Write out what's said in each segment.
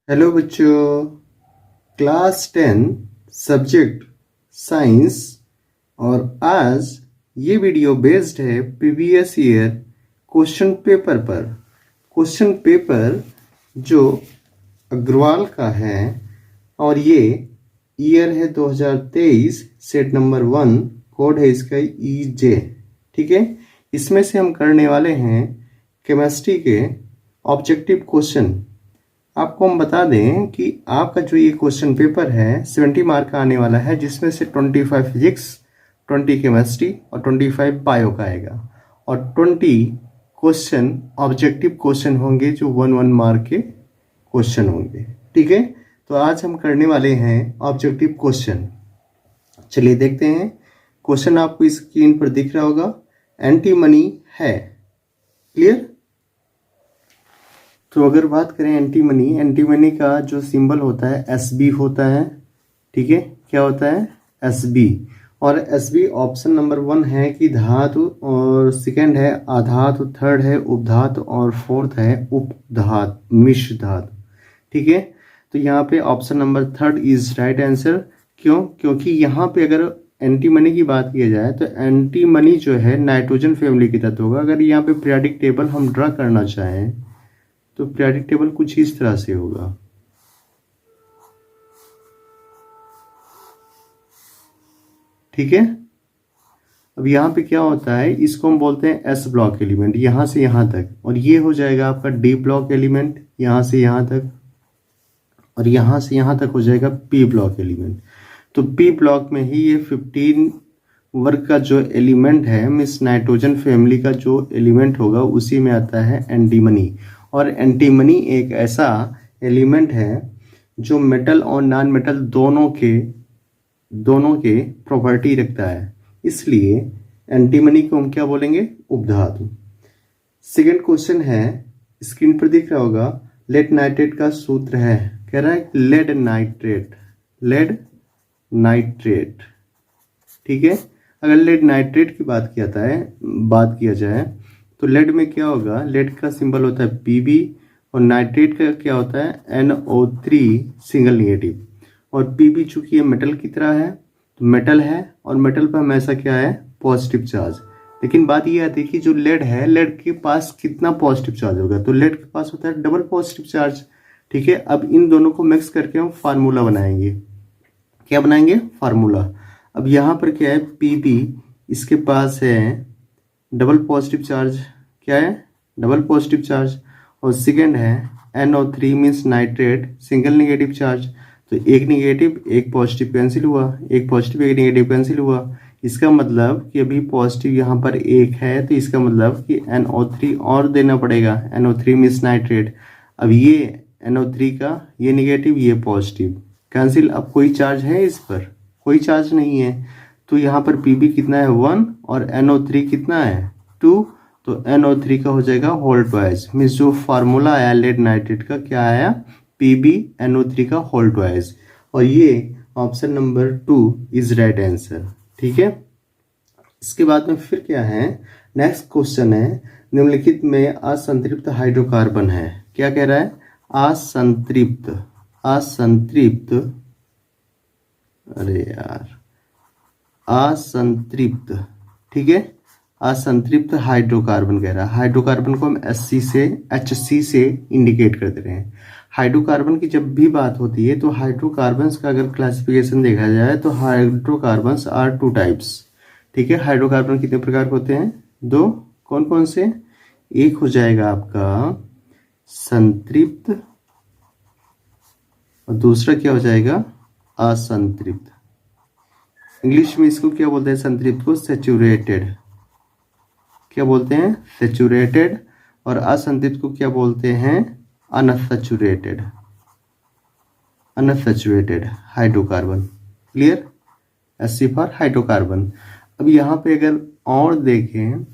Hello बच्चों। Class 10 subject science. और आज ये वीडियो बेस्ड है प्रीवियस ईयर क्वेश्चन पेपर पर। क्वेश्चन पेपर जो अग्रवाल का है और ये ईयर है 2023, सेट नंबर 1, कोड है इसका EJ। ठीक है, इसमें से हम करने वाले हैं केमिस्ट्री के ऑब्जेक्टिव क्वेश्चन। आपको हम बता दें कि आपका जो ये क्वेश्चन पेपर है 70 मार्क का आने वाला है, जिसमें से 25 फिजिक्स, 20 केमिस्ट्री और 25 बायो का आएगा और 20 क्वेश्चन ऑब्जेक्टिव क्वेश्चन होंगे जो 1 मार्क के क्वेश्चन होंगे। ठीक है, तो आज हम करने वाले हैं ऑब्जेक्टिव क्वेश्चन। चलिए देखते हैं। क्वेश्चन आपको स्क्रीन पर दिख रहा होगा। एंटीमनी है, क्लियर। तो अगर बात करें एंटीमनी का जो सिंबल होता है SB होता है। ठीक है, क्या होता है SB। और SB ऑप्शन नंबर 1 है कि धातु, और सेकंड है अधातु, थर्ड है उपधातु और फोर्थ है उपधातु, मिश्र धातु। ठीक है, तो यहाँ पे option number 3 is right answer. क्यों? क्योंकि यहाँ पे अगर एंटीमनी की बात की जाए तो एंटीमनी जो है नाइट्रोजन फैमिली की तत्व होगा। अगर यहाँ पे पीरियोडिक टेबल हम ड्रा करना चाहें तो पीरियोडिक टेबल कुछ इस तरह से होगा। ठीक है, अब यहाँ पे क्या होता है, इसको हम बोलते हैं S ब्लॉक एलिमेंट, यहाँ से यहाँ तक, और ये हो जाएगा आपका D ब्लॉक एलिमेंट, यहाँ से यहाँ तक, और यहाँ से यहाँ तक हो जाएगा P ब्लॉक एलिमेंट। तो P ब्लॉक में ही ये 15 वर्ग का जो एलिमेंट है, मिस नाइट्रोजन फैमिली का जो एलिमेंट होगा उसी में आता है एंटीमनी। और एंटीमनी एक ऐसा एलिमेंट है जो मेटल और नॉन मेटल दोनों के प्रॉपर्टी रखता है, इसलिए एंटीमनी को हम क्या बोलेंगे, उपधातु। सेकंड क्वेश्चन है, स्क्रीन पर दिख रहा होगा, लेड नाइट्रेट का सूत्र है। कह रहा है लेड नाइट्रेट। ठीक है, अगर लेड नाइट्रेट की बात किया जाए तो लेड में क्या होगा, लेड का सिंबल होता है Pb और नाइट्रेट का क्या होता है NO3 सिंगल नेगेटिव। और Pb चूंकि ये मेटल की तरह है तो मेटल है, और मेटल पर हमेशा क्या है, पॉजिटिव चार्ज। लेकिन बात ये आती है कि जो लेड है, लेड के पास कितना पॉजिटिव चार्ज होगा, तो लेड के पास होता है डबल पॉजिटिव चार्ज। ठीक है, अब इन दोनों को मिक्स करके हम फार्मूला बनाएंगे। क्या बनाएंगे, फार्मूला। अब यहाँ पर क्या है, Pb इसके पास है डबल पॉजिटिव चार्ज, क्या है, डबल पॉजिटिव चार्ज, और सेकेंड है NO3 means nitrate, single negative charge. तो एक नेगेटिव एक पॉजिटिव कैंसिल हुआ, एक पॉजिटिव एक नेगेटिव कैंसिल हुआ। इसका मतलब कि अभी पॉजिटिव यहाँ पर एक है, तो इसका मतलब कि NO3 और देना पड़ेगा, NO3 मीन्स नाइट्रेट। अब ये NO3 का ये नेगेटिव ये पॉजिटिव कैंसिल। अब कोई चार्ज है इस पर, कोई चार्ज नहीं है, तो यहाँ पर Pb कितना है 1 और NO3 कितना है 2, तो NO3 का हो जाएगा होल ट्वाइस। मीन्स जो फार्मूला आया लेड नाइट्रेट का क्या आया, PbNO3 का होल ट्वाइस। और ये option number 2 is right answer. ठीक है, इसके बाद में फिर क्या है, नेक्स्ट क्वेश्चन है, निम्नलिखित में असंतृप्त हाइड्रोकार्बन है। क्या कह रहा है, असंतृप्त, अरे यार, असंतृप्त। ठीक है, असंतृप्त हाइड्रोकार्बन कह रहा है। हाइड्रोकार्बन को हम HC से इंडिकेट कर दे रहे हैं। हाइड्रोकार्बन की जब भी बात होती है तो हाइड्रोकार्बन्स का अगर क्लासिफिकेशन देखा जाए तो हाइड्रोकार्बन्स आर 2 टाइप्स। ठीक है, हाइड्रोकार्बन कितने प्रकार के होते हैं, 2। कौन कौन से, एक हो जाएगा आपका संतृप्त और दूसरा क्या हो जाएगा, असंतृप्त। इंग्लिश में इसको क्या बोलते हैं, संतृप्त को सैचुरेटेड, क्या बोलते हैं, सैचुरेटेड। और असंतृप्त को क्या बोलते हैं, unsaturated hydrocarbon. Clear, SC for hydrocarbon. अब यहाँ पे अगर और देखें,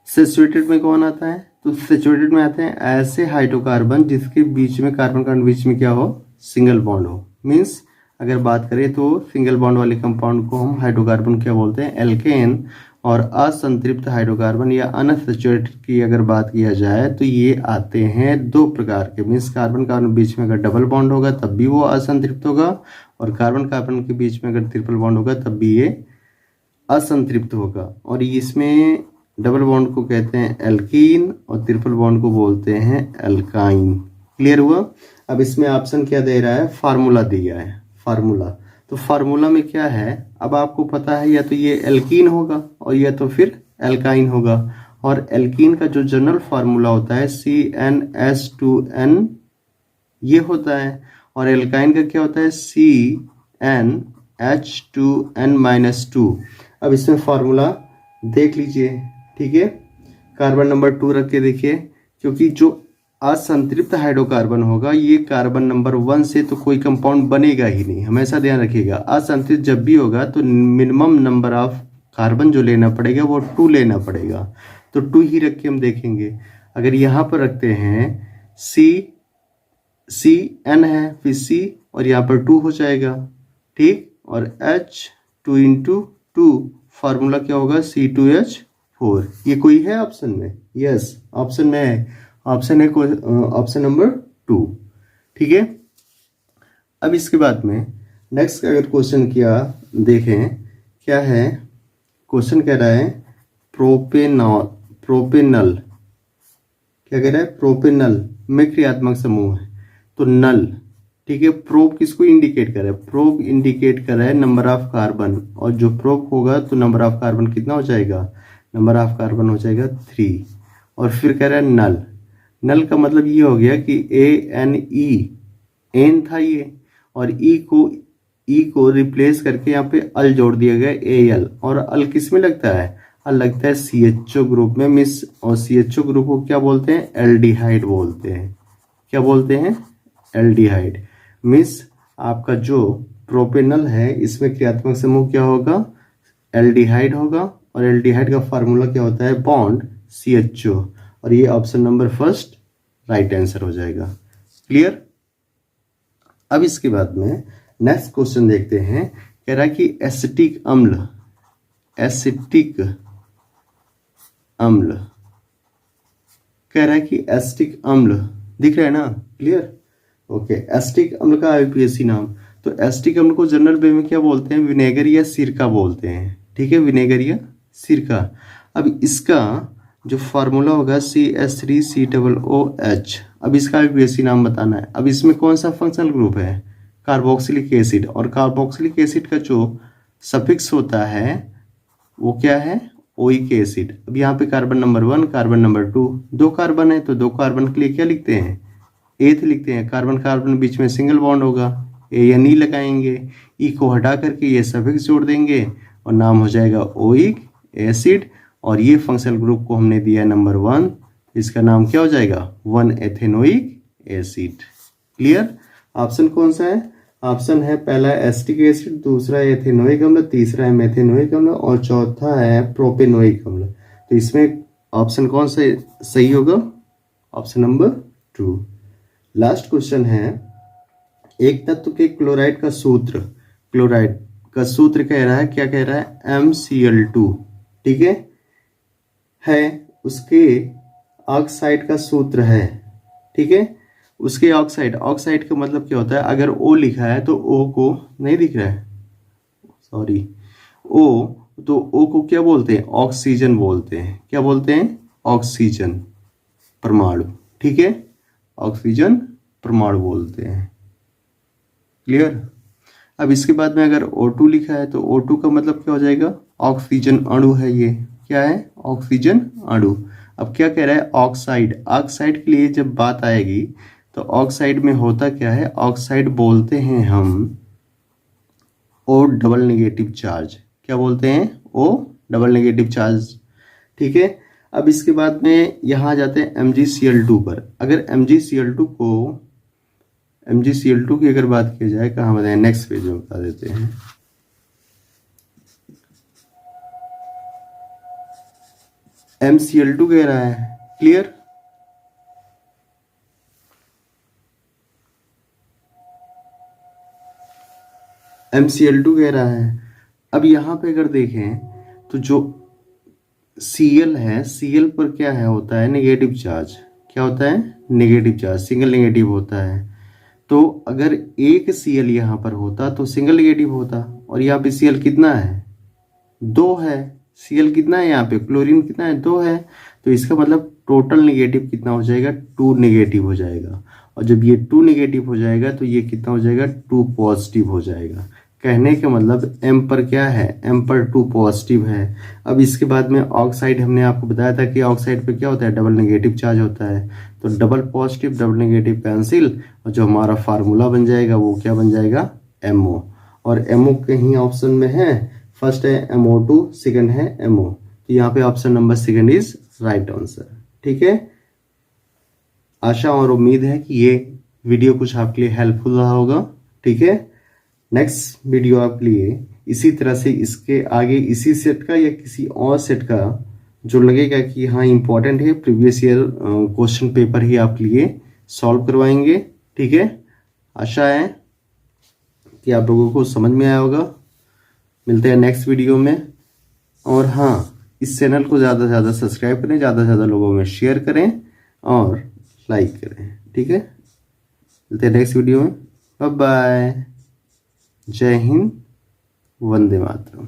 सैचुरेटेड में कौन आता है, तो सैचुरेटेड में आते हैं ऐसे हाइड्रोकार्बन जिसके बीच में कार्बन कार्बन बीच में क्या हो, सिंगल बॉन्ड हो। मीन्स अगर बात करें तो सिंगल बॉन्ड वाले कंपाउंड को हम हाइड्रोकार्बन क्या बोलते हैं, एल्केन। और असंतृप्त हाइड्रोकार्बन या अनसैचुरेटेड की अगर बात किया जाए तो ये आते हैं दो प्रकार के। मीन्स कार्बन कार्बन बीच में अगर डबल बॉन्ड होगा तब भी वो असंतृप्त होगा, और कार्बन कार्बन के बीच में अगर ट्रिपल बॉन्ड होगा तब भी ये असंतृप्त होगा। और इसमें डबल बॉन्ड को कहते हैं एल्कीन और ट्रिपल बॉन्ड को बोलते हैं एल्काइन। क्लियर हुआ? अब इसमें ऑप्शन क्या दे रहा है, फार्मूला दिया है, फार्मूला। तो फार्मूला में क्या है, अब आपको पता है या तो ये एल्कीन होगा और या तो फिर एल्काइन होगा। और एल्कीन का जो जनरल फार्मूला होता है CnH2n ये होता है, और एल्काइन का क्या होता है CnH2n-2। अब इसमें फार्मूला देख लीजिए, ठीक है। कार्बन नंबर 2 रख के देखिए, क्योंकि जो असंतृप्त हाइड्रोकार्बन होगा ये कार्बन नंबर 1 से तो कोई कंपाउंड बनेगा ही नहीं, हमेशा ध्यान रखिएगा। असंतृप्त जब भी होगा तो मिनिमम नंबर ऑफ कार्बन जो लेना पड़ेगा वो 2 लेना पड़ेगा, तो 2 ही रख के हम देखेंगे। अगर यहाँ पर रखते हैं CN है, फिर C और यहाँ पर 2 हो जाएगा, ठीक। और H 2 × 2 फार्मूला क्या होगा C2H4। ये कोई है ऑप्शन में? यस, ऑप्शन में है, ऑप्शन है ऑप्शन नंबर 2, ठीक है। अब इसके बाद में नेक्स्ट अगर क्वेश्चन किया देखें, क्या है क्वेश्चन, कह रहा है प्रोपेनल, क्या कह रहा है, प्रोपेनल में क्रियात्मक समूह है तो नल, ठीक है। प्रोब किसको इंडिकेट कर रहा है, प्रोब इंडिकेट कर रहा है नंबर ऑफ कार्बन, और जो प्रोब होगा तो नंबर ऑफ कार्बन कितना हो जाएगा, नंबर ऑफ कार्बन हो जाएगा 3। और फिर कह रहा है नल, नल का मतलब ये हो गया कि ANE, एन था ये, और ई को रिप्लेस करके यहाँ पे अल जोड़ दिया गया AL, और अल किस में लगता है, अल लगता है CHO ग्रुप में, मिस। और CHO ग्रुप को क्या बोलते हैं, एल्डिहाइड बोलते हैं। क्या बोलते हैं, एल्डिहाइड। मिस आपका जो प्रोपेनल है इसमें क्रियात्मक समूह क्या होगा, एल्डिहाइड होगा, और एल्डिहाइड का फार्मूला क्या होता है, बॉन्ड CHO। और ये option number first right answer हो जाएगा। क्लियर? अब इसके बाद में नेक्स्ट क्वेश्चन देखते हैं। कह रहा है कि एसिटिक अम्ल, एसिटिक अम्ल, कह रहा है कि एसिटिक अम्ल दिख रहा है ना, क्लियर? ओके, एसिटिक अम्ल का IUPAC नाम, तो एसिटिक अम्ल को जनरल वे में क्या बोलते हैं, विनेगर या सिरका बोलते हैं, ठीक है, विनेगर या सिरका। अब इसका जो फार्मूला होगा CH3COOH, अब इसका IUPAC नाम बताना है। अब इसमें कौन सा फंक्शनल ग्रुप है, कार्बोक्सिलिक एसिड, और कार्बोक्सिलिक एसिड का जो सफिक्स होता है वो क्या है, ओइक एसिड। अब यहाँ पे carbon number 1, carbon number 2, 2 carbon है तो 2 कार्बन के लिए क्या लिखते हैं, एथ लिखते हैं। कार्बन कार्बन बीच में सिंगल बॉन्ड होगा, ANE लगाएंगे, ई को हटा करके ये सफिक्स जोड़ देंगे और नाम हो जाएगा ओइक एसिड। और ये फंक्शनल ग्रुप को हमने दिया नंबर 1, इसका नाम क्या हो जाएगा, 1-एथेनोइक एसिड। क्लियर? ऑप्शन कौन सा है, ऑप्शन है पहला एसिटिक एसिड, दूसरा एथेनोइक अम्ल, तीसरा है मेथेनोइक अम्ल, और चौथा है प्रोपेनोइक अम्ल। तो इसमें ऑप्शन कौन सा सही होगा, ऑप्शन नंबर 2। लास्ट क्वेश्चन है, एक तत्व के क्लोराइड का सूत्र, क्लोराइड का सूत्र कह रहा है, क्या कह रहा है, MCl2, ठीक है, उसके ऑक्साइड का सूत्र है, ठीक है, उसके ऑक्साइड, ऑक्साइड का मतलब क्या होता है, अगर O लिखा है तो O को नहीं दिख रहा है, सॉरी, O, तो O को क्या बोलते हैं, ऑक्सीजन बोलते हैं। क्या बोलते हैं, ऑक्सीजन परमाणु, ठीक है, ऑक्सीजन परमाणु बोलते हैं। क्लियर? अब इसके बाद में अगर O2 लिखा है तो O2 का मतलब क्या हो जाएगा, ऑक्सीजन अणु है, ये क्या है, ऑक्सीजन अणु। अब क्या कह रहा है, ऑक्साइड, ऑक्साइड के लिए जब बात आएगी तो ऑक्साइड में होता क्या है, ऑक्साइड बोलते हैं हम O डबल नेगेटिव चार्ज। क्या बोलते हैं, O डबल नेगेटिव चार्ज, ठीक है। अब इसके बाद में यहाँ आ जाते हैं MgCl2 पर। अगर MgCl2 की अगर बात की जाए, कहाँ बताएं, नेक्स्ट पेज में बता देते हैं। MCl2 कह रहा है, क्लियर? MCl2 कह रहा है। अब यहाँ पे अगर देखें तो जो Cl है, Cl पर क्या है होता है नेगेटिव चार्ज। क्या होता है? नेगेटिव चार्ज, सिंगल नेगेटिव होता है। तो अगर एक Cl यहाँ पर होता तो सिंगल नेगेटिव होता, और यहाँ पे Cl कितना है? 2 है। Cl कितना है यहाँ पे? क्लोरीन कितना है? 2 है। तो इसका मतलब टोटल नेगेटिव कितना हो जाएगा? 2 नेगेटिव हो जाएगा। और जब ये 2 नेगेटिव हो जाएगा तो ये कितना हो जाएगा? 2 पॉजिटिव हो जाएगा। कहने का मतलब M पर क्या है? M पर 2 पॉजिटिव है। अब इसके बाद में ऑक्साइड, हमने आपको बताया था कि ऑक्साइड पे क्या होता है? डबल नेगेटिव चार्ज होता है। तो double positive double negative cancel, और जो हमारा फार्मूला बन जाएगा वो क्या बन जाएगा? MO। और MO कहीं ऑप्शन में है, फर्स्ट है MO2, सेकंड है MO। तो यहाँ पे option number second is right answer. ठीक है, आशा और उम्मीद है कि ये वीडियो कुछ आपके लिए हेल्पफुल रहा होगा। ठीक है, नेक्स्ट वीडियो आपके लिए इसी तरह से इसके आगे इसी सेट का या किसी और सेट का जो लगेगा कि हाँ इंपॉर्टेंट है, प्रीवियस ईयर क्वेश्चन पेपर ही आपके लिए सॉल्व करवाएंगे। ठीक है, आशा है कि आप लोगों को समझ में आया होगा। मिलते हैं नेक्स्ट वीडियो में। और हाँ, इस चैनल को ज़्यादा से ज़्यादा सब्सक्राइब करें, ज़्यादा से ज़्यादा लोगों में शेयर करें और लाइक करें। ठीक है, मिलते हैं नेक्स्ट वीडियो में। बाय बाय, जय हिंद, वंदे मातरम।